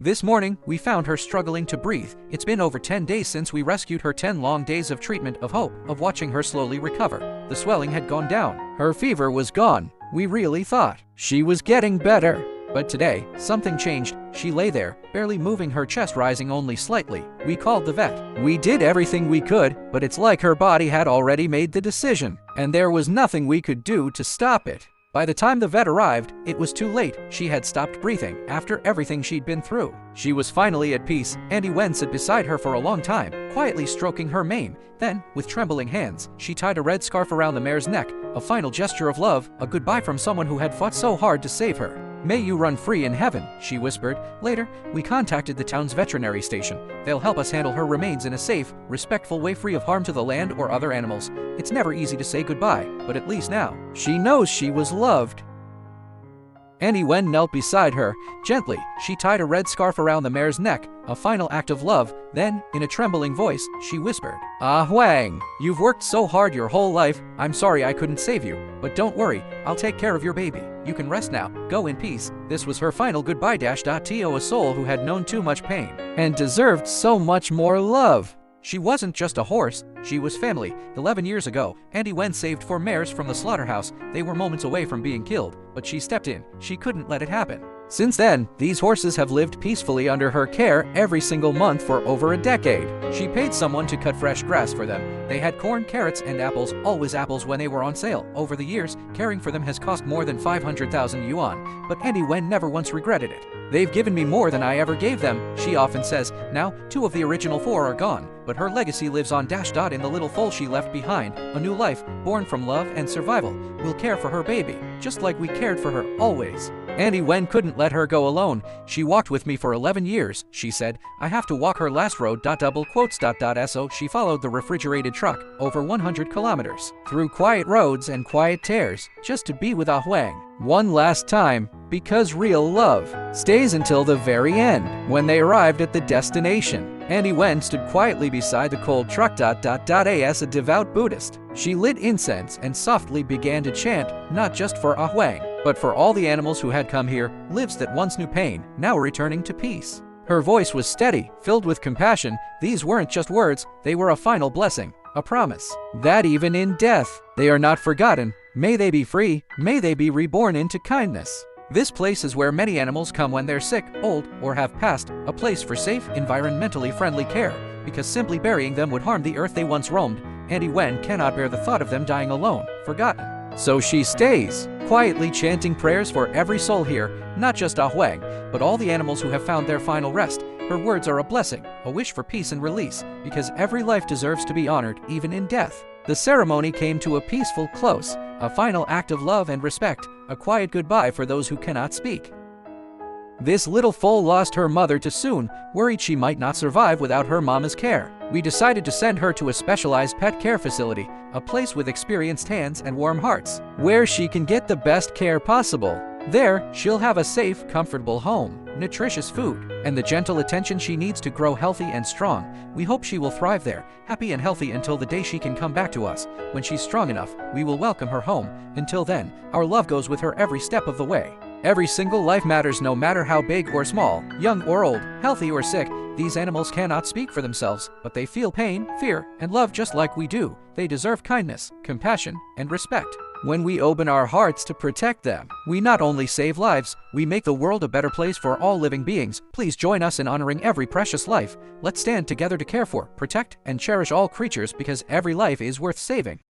This morning, we found her struggling to breathe. It's been over 10 days since we rescued her. 10 long days of treatment, of hope, of watching her slowly recover. The swelling had gone down. Her fever was gone. We really thought she was getting better. But today, something changed. She lay there, barely moving, her chest rising only slightly. We called the vet. We did everything we could, but it's like her body had already made the decision, and there was nothing we could do to stop it. By the time the vet arrived, it was too late. She had stopped breathing after everything she'd been through. She was finally at peace. Auntie Wen sat beside her for a long time, quietly stroking her mane. Then, with trembling hands, she tied a red scarf around the mare's neck, a final gesture of love, a goodbye from someone who had fought so hard to save her. "May you run free in heaven," she whispered. Later, we contacted the town's veterinary station. They'll help us handle her remains in a safe, respectful way, free of harm to the land or other animals. It's never easy to say goodbye, but at least now, she knows she was loved. Auntie Wen knelt beside her. Gently, she tied a red scarf around the mare's neck, a final act of love. Then, in a trembling voice, she whispered, "Ah Huang, you've worked so hard your whole life. I'm sorry I couldn't save you, but don't worry, I'll take care of your baby. You can rest now. Go in peace." This was her final goodbye. To a soul who had known too much pain and deserved so much more love. She wasn't just a horse, she was family. 11 years ago, Auntie Wen saved 4 mares from the slaughterhouse. They were moments away from being killed, but she stepped in. She couldn't let it happen. Since then, these horses have lived peacefully under her care every single month for over a decade. She paid someone to cut fresh grass for them. They had corn, carrots, and apples, always apples when they were on sale. Over the years, caring for them has cost more than 500,000 yuan, but Auntie Wen never once regretted it. "They've given me more than I ever gave them," she often says. Now, 2 of the original 4 are gone, but her legacy lives on. In the little foal she left behind, a new life, born from love and survival. We'll care for her baby, just like we cared for her always. Auntie Wen couldn't let her go alone. "She walked with me for 11 years, she said. "I have to walk her last road." So she followed the refrigerated truck, over 100 kilometers, through quiet roads and quiet tears, just to be with Ah Huang. One last time, because real love stays until the very end. When they arrived at the destination, Auntie Wen stood quietly beside the cold truck. As a devout Buddhist, she lit incense and softly began to chant, not just for Ah Huang, but for all the animals who had come here, lives that once knew pain, now returning to peace. Her voice was steady, filled with compassion. These weren't just words, they were a final blessing, a promise that even in death, they are not forgotten. May they be free, may they be reborn into kindness. This place is where many animals come when they're sick, old, or have passed, a place for safe, environmentally friendly care, because simply burying them would harm the earth they once roamed. Auntie Wen cannot bear the thought of them dying alone, forgotten. So she stays, quietly chanting prayers for every soul here, not just Ah Huang, but all the animals who have found their final rest. Her words are a blessing, a wish for peace and release, because every life deserves to be honored, even in death. The ceremony came to a peaceful close, a final act of love and respect, a quiet goodbye for those who cannot speak. This little foal lost her mother too soon, worried she might not survive without her mama's care. We decided to send her to a specialized pet care facility, a place with experienced hands and warm hearts, where she can get the best care possible. There, she'll have a safe, comfortable home, nutritious food, and the gentle attention she needs to grow healthy and strong. We hope she will thrive there, happy and healthy until the day she can come back to us. When she's strong enough, we will welcome her home. Until then, our love goes with her every step of the way. Every single life matters, no matter how big or small, young or old, healthy or sick. These animals cannot speak for themselves, but they feel pain, fear, and love just like we do. They deserve kindness, compassion, and respect. When we open our hearts to protect them, we not only save lives, we make the world a better place for all living beings. Please join us in honoring every precious life. Let's stand together to care for, protect, and cherish all creatures, because every life is worth saving.